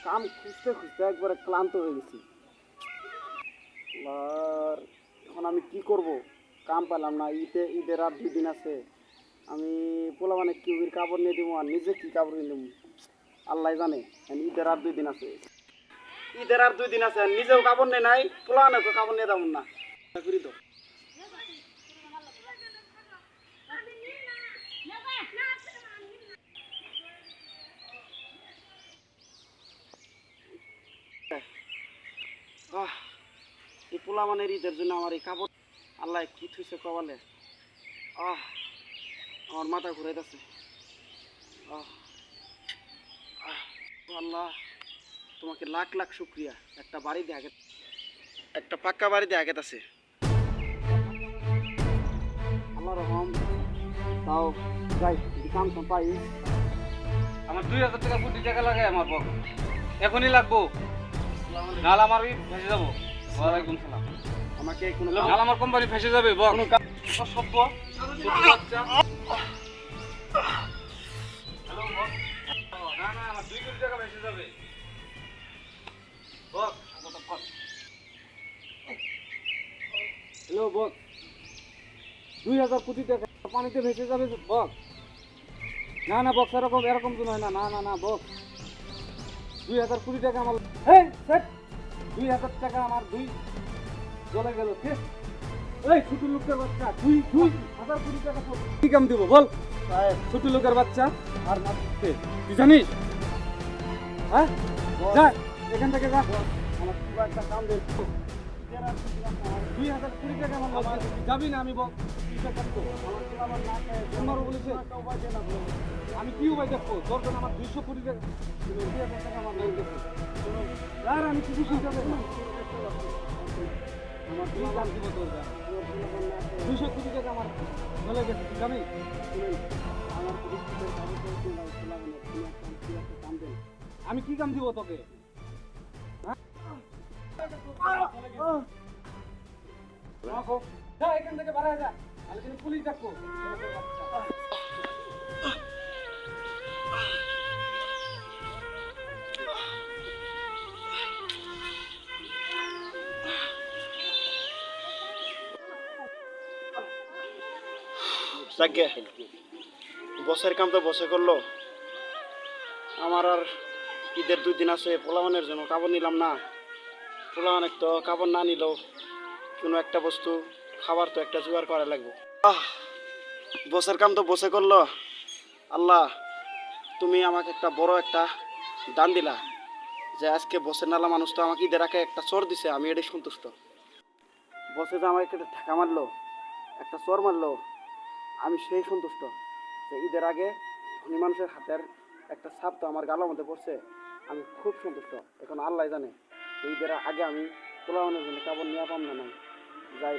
কাম খুঁজতে খুঁজতে একবারে ক্লান্ত হয়ে গেছি। আর এখন আমি কি করব? কাম পেলাম না। ঈদের আর 2 দিন আছে। আমি মানে কিউবির কাপড় নিয়ে দিব আর নিজে কি কাপড় কিনে দেবো আল্লাহ জানে। ঈদের আর 2 দিন আছে। আর নিজেও কাপড় নেই নাই, পোলাবানকে কাপড় নিয়ে দেবো না। করি তো এই পোলাবানের ঈদের জন্য আমার এই কাপড় আল্লাহ কি থুইছে কবালে। আমার মাথা ঘুরাইতেছে। আল্লাহ তোমাকে লাখ লাখ শুক্রিয়া। একটা পাক্কা বাড়ি দিয়ে আগে আছে। আল্লাহ রহম। তাও যাই যদি কাম টাম পাই। আমার 2000 টাকা কোটি টাকা লাগে আমার পক এখনই লাগবো, নাহলে আমার ফেসে যাবো। ওয়ালাইকুম সালাম। আমাকে কোনো নাহলে আমার কোম্পানি ফেসে যাবে বক। সভ্য বাচ্চা। হ্যালো বক। না না আমার 2 কোটি টাকা ফেসে যাবে বক। হ্যালো বক, 2000 কোটি টাকা পানিতে ভেসে যাবে বক। না না বক্স এরকম তো নয়। না না না না বক্স, 2000 কোটি টাকা আমার। হেই সেট, 2000 টাকা আমার দুই জ্বলে গেল। এই ছোট লোকের বাচ্চা, 2000 কোটি টাকা কি কাম দিব বল? ছোট লোকের বাচ্চা আর মারতে তুই জানিস? হ্যাঁ যা এখান থেকে যা। আমার কি একটা কাম দে। 2000 কোটি টাকা আমার যাবি না? আমি বল আমি কি উপায় দেখবো? দরকার আমার 200 কোটি টাকা, 2000 টাকা আমার লোন দেবো। আর আমি কিছু চিন্তা করবো না। আমার কি কাম দিব তোর? 200 কোটি টাকা আমার চলে গেছে, তুই জানিস? আমি কি কাম দিব তোকে? এখান থেকে বাড়া যা, আমি কিন্তু পুলিশ ডাকবো। যাকে বসের কাম তো বসে করলো। আমার আর ঈদের 2 দিন আছে। পোলাবানের জন্য কাপড় নিলাম না। পোলাবানের তো কাপড় না নিলেও কোনো একটা বস্তু খাবার তো একটা জোগাড় করা লাগবে। বসের কাম তো বসে করলো। আল্লাহ তুমি আমাকে একটা বড় একটা দান দিলা, যে আজকে বসের নালা মানুষ তো আমাকে ঈদের আগে একটা চর দিছে, আমি এটাই সন্তুষ্ট। বসে যে আমাকে একটা ধাক্কা মারলো, একটা চর মারলো, আমি সেই সন্তুষ্ট। যে ঈদের আগে ধনী মানুষের হাতের একটা ছাপ তো আমার গালের মধ্যে পড়ছে, আমি খুব সন্তুষ্ট। এখন আল্লাহ জানে ঈদের আগে আমি পোলাবানের জন্য কাপড় নিয়ে পাম না নাই যাই।